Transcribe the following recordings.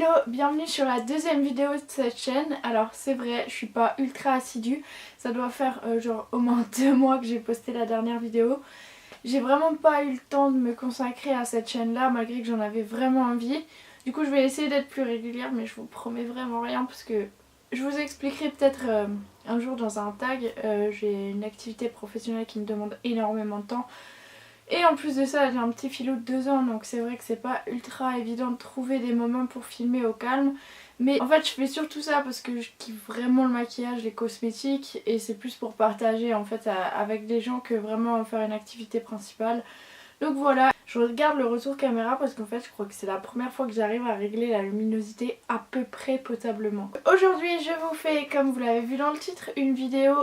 Hello, bienvenue sur la deuxième vidéo de cette chaîne. Alors c'est vrai, je suis pas ultra assidue, ça doit faire genre au moins 2 mois que j'ai posté la dernière vidéo. J'ai vraiment pas eu le temps de me consacrer à cette chaîne là malgré que j'en avais vraiment envie. Du coup je vais essayer d'être plus régulière mais je vous promets vraiment rien parce que je vous expliquerai peut-être un jour dans un tag. J'ai une activité professionnelle qui me demande énormément de temps. Et en plus de ça, j'ai un petit filou de 2 ans, donc c'est vrai que c'est pas ultra évident de trouver des moments pour filmer au calme. Mais en fait, je fais surtout ça parce que je kiffe vraiment le maquillage, les cosmétiques, et c'est plus pour partager en fait avec des gens que vraiment faire une activité principale. Donc voilà, je regarde le retour caméra parce qu'en fait je crois que c'est la première fois que j'arrive à régler la luminosité à peu près potablement. Aujourd'hui je vous fais, comme vous l'avez vu dans le titre, une vidéo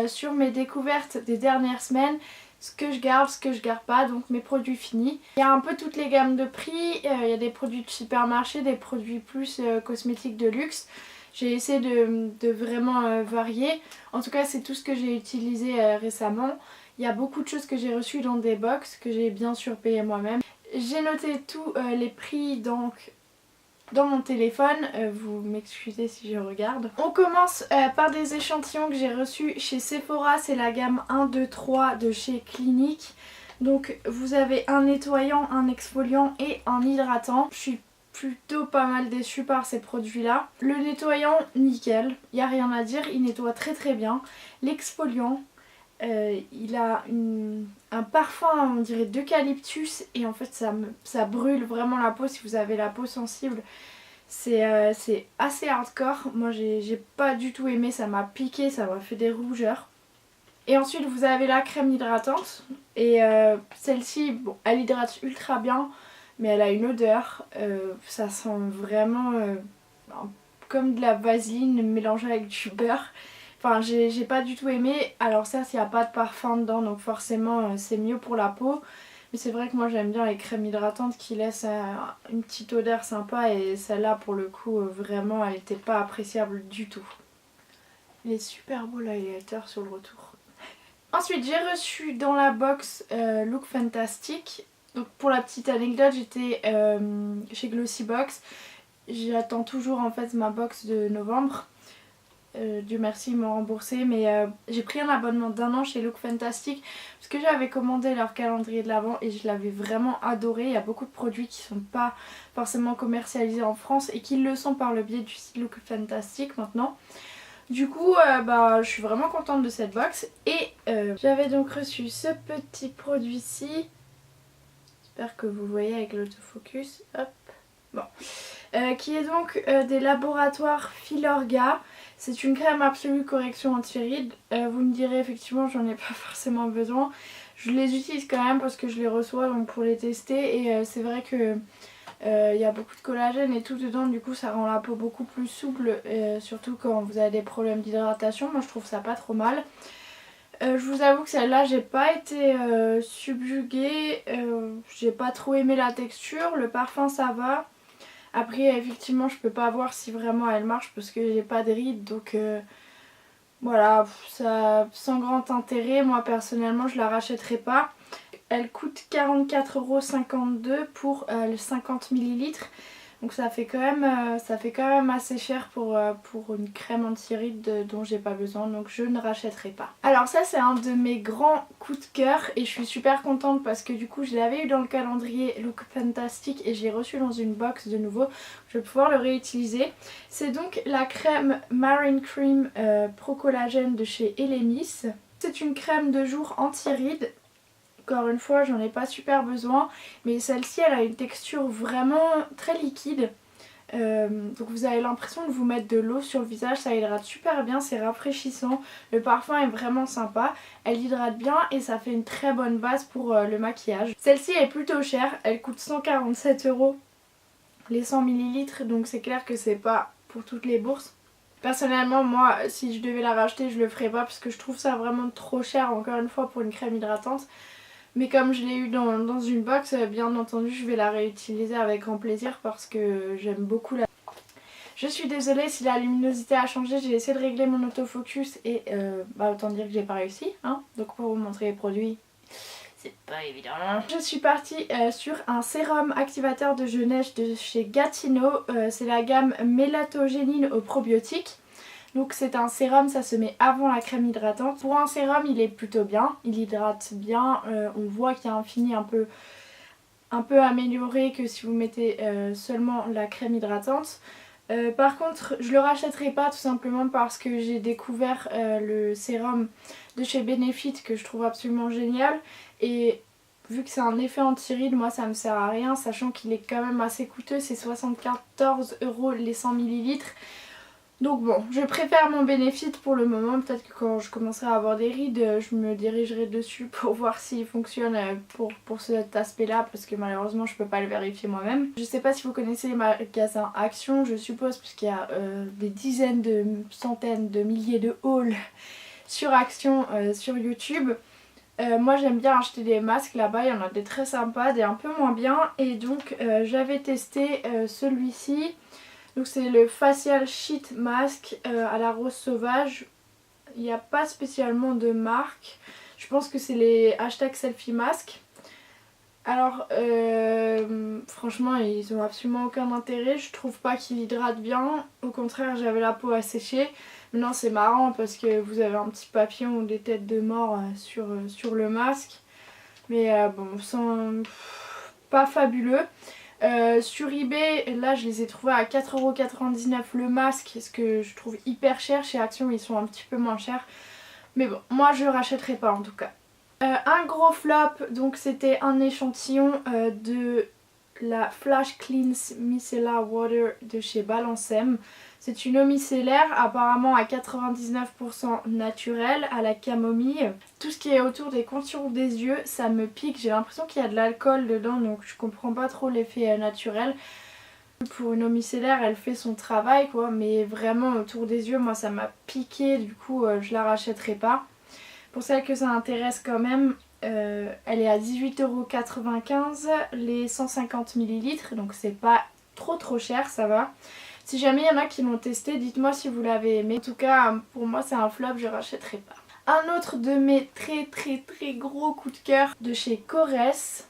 sur mes découvertes des dernières semaines. Ce que je garde pas, donc mes produits finis. Il y a un peu toutes les gammes de prix, il y a des produits de supermarché, des produits plus cosmétiques de luxe. J'ai essayé de vraiment varier. En tout cas c'est tout ce que j'ai utilisé récemment. Il y a beaucoup de choses que j'ai reçues dans des box que j'ai bien sûr payé moi-même. J'ai noté tous les prix donc dans mon téléphone, vous m'excusez si je regarde. On commence par des échantillons que j'ai reçus chez Sephora, c'est la gamme 1, 2, 3 de chez Clinique. Donc vous avez un nettoyant, un exfoliant et un hydratant. Je suis plutôt pas mal déçue par ces produits là. Le nettoyant, nickel, il n'y a rien à dire, il nettoie très très bien. L'exfoliant, il a un parfum on dirait d'eucalyptus et en fait ça brûle vraiment la peau si vous avez la peau sensible. C'est assez hardcore, moi j'ai pas du tout aimé, ça m'a piqué, ça m'a fait des rougeurs. Et ensuite vous avez la crème hydratante et celle-ci, bon, elle hydrate ultra bien mais elle a une odeur, ça sent vraiment comme de la vaseline mélangée avec du beurre. Enfin j'ai pas du tout aimé. Alors certes il n'y a pas de parfum dedans donc forcément c'est mieux pour la peau. Mais c'est vrai que moi j'aime bien les crèmes hydratantes qui laissent une petite odeur sympa. Et celle-là pour le coup vraiment elle n'était pas appréciable du tout. Il est super beau l'highlighter sur le retour. Ensuite j'ai reçu dans la box Look Fantastic. Donc pour la petite anecdote j'étais chez Glossybox. J'attends toujours en fait ma box de novembre. Dieu merci ils m'ont remboursé mais j'ai pris un abonnement d'1 an chez Look Fantastic parce que j'avais commandé leur calendrier de l'Avent et je l'avais vraiment adoré. Il y a beaucoup de produits qui sont pas forcément commercialisés en France et qui le sont par le biais du site Look Fantastic maintenant. Du coup je suis vraiment contente de cette box et j'avais donc reçu ce petit produit-ci. J'espère que vous voyez avec l'autofocus. Hop. Bon. Qui est donc des laboratoires Filorga. C'est une crème absolue correction anti-rides. Vous me direz effectivement j'en ai pas forcément besoin. Je les utilise quand même parce que je les reçois donc pour les tester et c'est vrai que y a beaucoup de collagène et tout dedans, du coup ça rend la peau beaucoup plus souple, surtout quand vous avez des problèmes d'hydratation. Moi je trouve ça pas trop mal. Je vous avoue que celle-là j'ai pas été subjuguée, j'ai pas trop aimé la texture, le parfum ça va. Après effectivement je peux pas voir si vraiment elle marche parce que j'ai pas de rides donc voilà, ça sans grand intérêt. Moi personnellement je la rachèterai pas. Elle coûte 44,52 € pour le 50 ml. Donc ça fait quand même assez cher pour une crème anti-rides dont j'ai pas besoin, donc je ne rachèterai pas. Alors ça c'est un de mes grands coups de cœur et je suis super contente parce que du coup je l'avais eu dans le calendrier Look Fantastic et je l'ai reçu dans une box de nouveau. Je vais pouvoir le réutiliser. C'est donc la crème Marine Cream Pro Collagène de chez Elemis. C'est une crème de jour anti-rides. Encore une fois j'en ai pas super besoin mais celle-ci elle a une texture vraiment très liquide, donc vous avez l'impression de vous mettre de l'eau sur le visage, ça hydrate super bien, c'est rafraîchissant, le parfum est vraiment sympa, elle hydrate bien et ça fait une très bonne base pour le maquillage. Celle-ci est plutôt chère, elle coûte 147 € les 100 ml donc c'est clair que c'est pas pour toutes les bourses. Personnellement moi si je devais la racheter je le ferais pas parce que je trouve ça vraiment trop cher encore une fois pour une crème hydratante. Mais comme je l'ai eu dans une box, bien entendu je vais la réutiliser avec grand plaisir parce que j'aime beaucoup la... Je suis désolée si la luminosité a changé, j'ai essayé de régler mon autofocus et autant dire que j'ai pas réussi. Hein. Donc pour vous montrer les produits, c'est pas évident. Je suis partie sur un sérum activateur de jeunesse de chez Gatineau. C'est la gamme mélatogénine aux probiotiques. Donc c'est un sérum, ça se met avant la crème hydratante. Pour un sérum, il est plutôt bien, il hydrate bien. On voit qu'il y a un fini un peu amélioré que si vous mettez seulement la crème hydratante. Par contre, je le rachèterai pas tout simplement parce que j'ai découvert le sérum de chez Benefit que je trouve absolument génial. Et vu que c'est un effet anti-rides, moi ça me sert à rien, sachant qu'il est quand même assez coûteux, c'est 74 € les 100 ml. Donc bon, je préfère mon Benefit pour le moment. Peut-être que quand je commencerai à avoir des rides, je me dirigerai dessus pour voir s'il fonctionne pour cet aspect-là, parce que malheureusement je peux pas le vérifier moi-même. Je sais pas si vous connaissez les magasins Action, je suppose, puisqu'il y a des dizaines de centaines de milliers de hauls sur Action sur YouTube. Moi j'aime bien acheter des masques là-bas, il y en a des très sympas, des un peu moins bien. Et donc j'avais testé celui-ci. Donc c'est le Facial Sheet Mask à la rose sauvage. Il n'y a pas spécialement de marque. Je pense que c'est les hashtags selfie mask. Alors franchement ils ont absolument aucun intérêt. Je trouve pas qu'il hydrate bien. Au contraire, j'avais la peau asséchée. Maintenant c'est marrant parce que vous avez un petit papillon ou des têtes de mort sur le masque. Mais bon, pas fabuleux. Sur eBay, là je les ai trouvés à 4,99 € le masque, ce que je trouve hyper cher. Chez Action ils sont un petit peu moins chers. Mais bon, moi je rachèterai pas en tout cas. Un gros flop, donc c'était un échantillon de la Flash Cleanse Micellar Water de chez Balancem. C'est une eau micellaire apparemment à 99% naturelle, à la camomille. Tout ce qui est autour des contours des yeux, ça me pique. J'ai l'impression qu'il y a de l'alcool dedans, donc je comprends pas trop l'effet naturel. Pour une eau micellaire, elle fait son travail quoi, mais vraiment autour des yeux, moi ça m'a piqué, du coup je la rachèterai pas. Pour celle que ça intéresse quand même, elle est à 18,95 € les 150 ml, donc c'est pas trop cher, ça va. Si jamais il y en a qui l'ont testé, dites-moi si vous l'avez aimé. En tout cas, pour moi c'est un flop, je rachèterai pas. Un autre de mes très gros coups de cœur de chez Korres,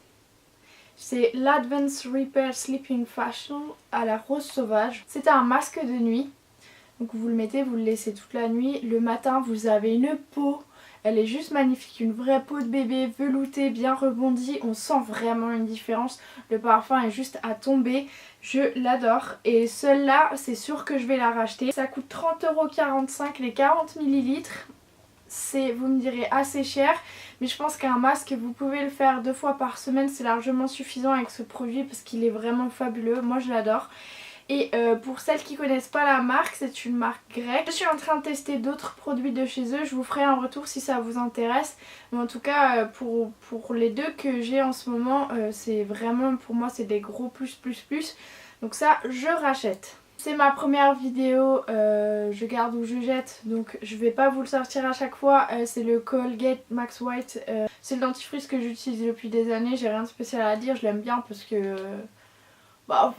c'est l'Advanced Repair Sleeping Facial à la rose sauvage. C'est un masque de nuit, donc vous le mettez, vous le laissez toute la nuit. Le matin vous avez une peau, elle est juste magnifique, une vraie peau de bébé veloutée, bien rebondie. On sent vraiment une différence. Le parfum est juste à tomber. Je l'adore. Et celle-là, c'est sûr que je vais la racheter. Ça coûte 30,45 € les 40 ml. C'est, vous me direz, assez cher. Mais je pense qu'un masque, vous pouvez le faire 2 fois par semaine. C'est largement suffisant avec ce produit parce qu'il est vraiment fabuleux. Moi, je l'adore. Et pour celles qui connaissent pas la marque, c'est une marque grecque. Je suis en train de tester d'autres produits de chez eux, je vous ferai un retour si ça vous intéresse. Mais en tout cas pour les deux que j'ai en ce moment, c'est vraiment, pour moi c'est des gros plus. Donc ça je rachète. C'est ma première vidéo, je garde ou je jette, donc je vais pas vous le sortir à chaque fois. C'est le Colgate Max White, c'est le dentifrice que j'utilise depuis des années, j'ai rien de spécial à dire, je l'aime bien parce que...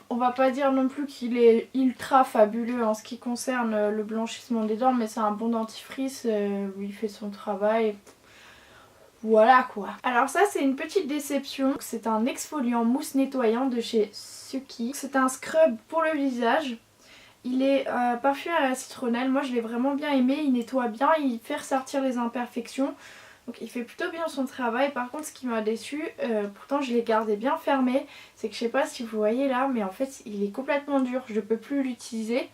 on va pas dire non plus qu'il est ultra fabuleux en ce qui concerne le blanchissement des dents, mais c'est un bon dentifrice où il fait son travail. Voilà quoi. Alors ça c'est une petite déception. C'est un exfoliant mousse nettoyant de chez Suki. C'est un scrub pour le visage. Il est parfumé à la citronnelle. Moi je l'ai vraiment bien aimé. Il nettoie bien, il fait ressortir les imperfections. Donc il fait plutôt bien son travail. Par contre ce qui m'a déçu, pourtant je l'ai gardé bien fermé, c'est que je sais pas si vous voyez là, mais en fait il est complètement dur, je peux plus l'utiliser.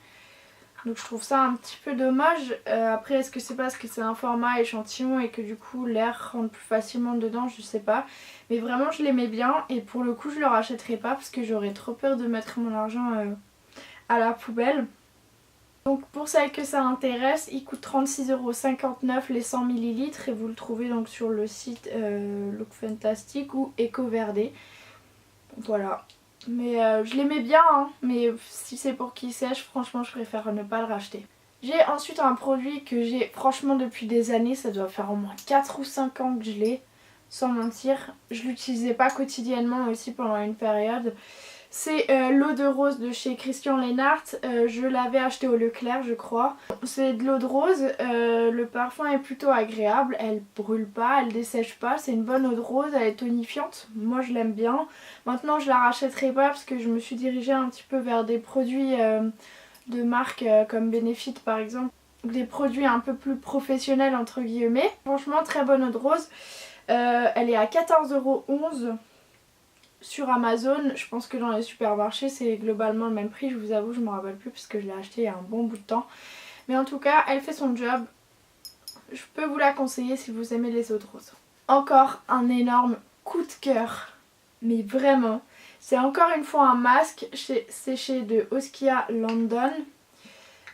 Donc je trouve ça un petit peu dommage. Après est-ce que c'est parce que c'est un format échantillon et que du coup l'air rentre plus facilement dedans, je sais pas. Mais vraiment je l'aimais bien et pour le coup je le rachèterai pas parce que j'aurais trop peur de mettre mon argent à la poubelle. Donc pour celles que ça intéresse, il coûte 36,59 € les 100 ml et vous le trouvez donc sur le site Look Fantastic ou EcoVerde. Voilà. Mais je l'aimais bien, hein, mais si c'est pour qu'il sèche, franchement je préfère ne pas le racheter. J'ai ensuite un produit que j'ai franchement depuis des années, ça doit faire au moins 4 ou 5 ans que je l'ai, sans mentir. Je l'utilisais pas quotidiennement aussi pendant une période. C'est l'eau de rose de chez Christian Leinart. Je l'avais acheté au Leclerc je crois. C'est de l'eau de rose, le parfum est plutôt agréable, elle brûle pas, elle dessèche pas, c'est une bonne eau de rose, elle est tonifiante, moi je l'aime bien. Maintenant je la rachèterai pas parce que je me suis dirigée un petit peu vers des produits de marque comme Benefit par exemple. Des produits un peu plus professionnels entre guillemets. Franchement très bonne eau de rose. Elle est à 14,11 € sur Amazon. Je pense que dans les supermarchés c'est globalement le même prix. Je vous avoue je me rappelle plus parce que je l'ai acheté il y a un bon bout de temps. Mais en tout cas elle fait son job. Je peux vous la conseiller si vous aimez les eaux de rose. Encore un énorme coup de cœur. Mais vraiment. C'est encore une fois un masque. C'est chez de Oskia London.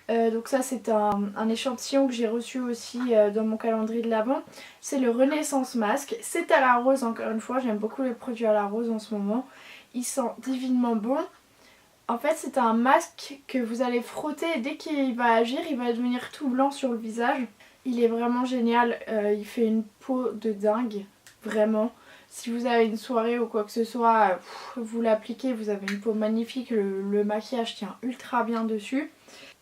Donc ça c'est un échantillon que j'ai reçu aussi dans mon calendrier de l'Avent. C'est le Renaissance Masque. C'est à la rose encore une fois. J'aime beaucoup les produits à la rose en ce moment. Il sent divinement bon. En fait c'est un masque que vous allez frotter et dès qu'il va agir il va devenir tout blanc sur le visage. Il est vraiment génial. Il fait une peau de dingue. Vraiment. Si vous avez une soirée ou quoi que ce soit, vous l'appliquez, vous avez une peau magnifique. Le maquillage tient ultra bien dessus.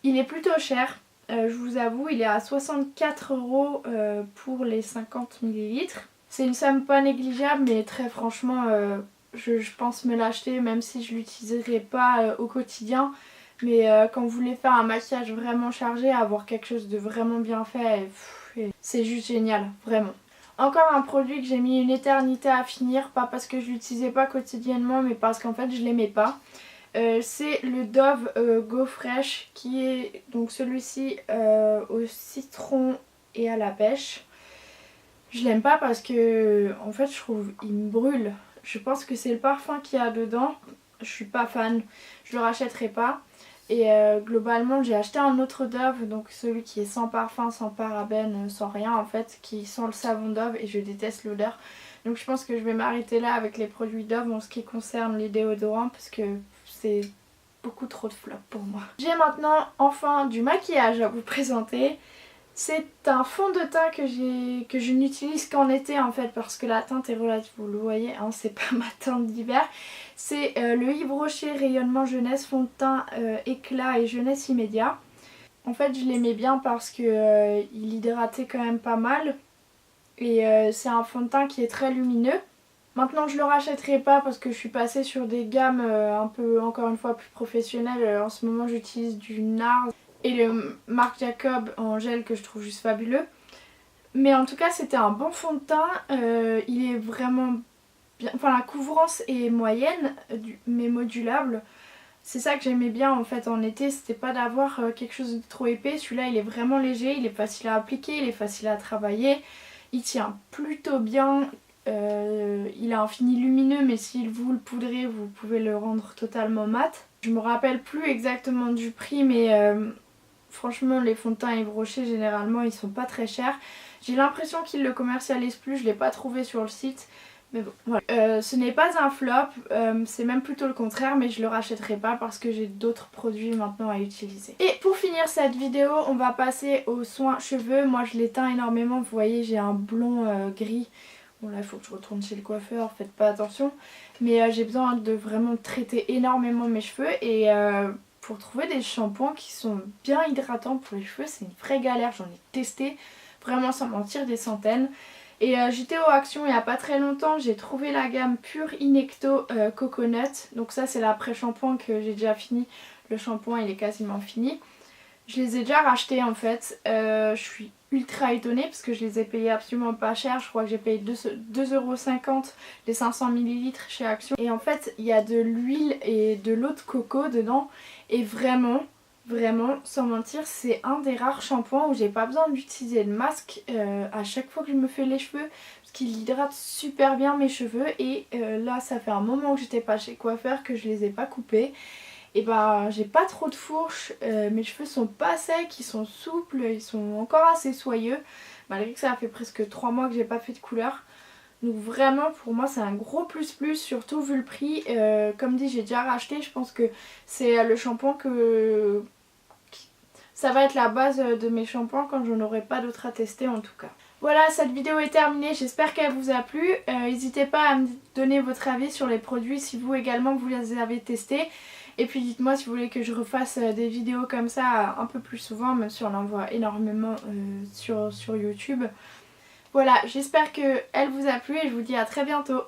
Il est plutôt cher, je vous avoue, il est à 64 € pour les 50 ml. C'est une somme pas négligeable mais très franchement je pense me l'acheter même si je l'utiliserai pas au quotidien. Mais quand vous voulez faire un maquillage vraiment chargé, avoir quelque chose de vraiment bien fait, c'est juste génial, vraiment. Encore un produit que j'ai mis une éternité à finir, pas parce que je l'utilisais pas quotidiennement mais parce qu'en fait je l'aimais pas. C'est le Dove Go Fresh qui est donc celui-ci au citron et à la pêche. Je l'aime pas parce que en fait je trouve il me brûle. Je pense que c'est le parfum qu'il y a dedans. Je suis pas fan, je le rachèterai pas. Et globalement j'ai acheté un autre Dove, donc celui qui est sans parfum, sans parabènes, sans rien en fait, qui sent le savon Dove et je déteste l'odeur. Donc je pense que je vais m'arrêter là avec les produits Dove en ce qui concerne les déodorants parce que c'est beaucoup trop de flop pour moi. J'ai maintenant enfin du maquillage à vous présenter. C'est un fond de teint que je n'utilise qu'en été en fait parce que la teinte est relative, vous le voyez, hein, c'est pas ma teinte d'hiver. C'est le Yves Rocher Rayonnement Jeunesse fond de teint éclat et jeunesse immédiat. En fait je l'aimais bien parce que il hydratait quand même pas mal et c'est un fond de teint qui est très lumineux. Maintenant je le rachèterai pas parce que je suis passée sur des gammes un peu encore une fois plus professionnelles. En ce moment j'utilise du NARS et le Marc Jacob en gel que je trouve juste fabuleux. Mais en tout cas c'était un bon fond de teint, il est vraiment bien, enfin la couvrance est moyenne mais modulable. C'est ça que j'aimais bien en fait en été, c'était pas d'avoir quelque chose de trop épais. Celui-là il est vraiment léger, il est facile à appliquer, il est facile à travailler, il tient plutôt bien. Il a un fini lumineux mais si vous le poudrez vous pouvez le rendre totalement mat. Je me rappelle plus exactement du prix mais franchement les fonds de teint Yves Rocher généralement ils sont pas très chers. J'ai l'impression qu'ils le commercialisent plus, je l'ai pas trouvé sur le site. Mais bon, voilà. Ce n'est pas un flop, c'est même plutôt le contraire, mais je le rachèterai pas parce que j'ai d'autres produits maintenant à utiliser. Et pour finir cette vidéo, on va passer aux soins cheveux. Moi je les teins énormément, vous voyez j'ai un blond gris. Bon là il faut que je retourne chez le coiffeur, faites pas attention. Mais j'ai besoin de vraiment traiter énormément mes cheveux et pour trouver des shampoings qui sont bien hydratants pour les cheveux c'est une vraie galère. J'en ai testé vraiment sans mentir des centaines. Et j'étais au Action il n'y a pas très longtemps, j'ai trouvé la gamme Pure Inecto Coconut. Donc ça c'est l'après-shampoing que j'ai déjà fini. Le shampoing il est quasiment fini. Je les ai déjà rachetés en fait. Je suis ultra étonnée parce que je les ai payés absolument pas cher. Je crois que j'ai payé 2,50 € les 500 ml chez Action. Et en fait il y a de l'huile et de l'eau de coco dedans. Et vraiment sans mentir c'est un des rares shampoings où j'ai pas besoin d'utiliser de masque à chaque fois que je me fais les cheveux. Parce qu'il hydrate super bien mes cheveux. Et là ça fait un moment que j'étais pas chez coiffeur que je les ai pas coupés. Et bah j'ai pas trop de fourches, mes cheveux sont pas secs, ils sont souples, ils sont encore assez soyeux. Malgré que ça fait presque 3 mois que j'ai pas fait de couleur. Donc vraiment pour moi c'est un gros plus, surtout vu le prix. Comme dit j'ai déjà racheté, je pense que c'est le shampoing ça va être la base de mes shampoings quand je n'aurai pas d'autres à tester en tout cas. Voilà, cette vidéo est terminée, j'espère qu'elle vous a plu. N'hésitez pas à me donner votre avis sur les produits si vous également vous les avez testés. Et puis dites-moi si vous voulez que je refasse des vidéos comme ça un peu plus souvent, même si on en voit énormément sur YouTube. Voilà, j'espère qu'elle vous a plu et je vous dis à très bientôt.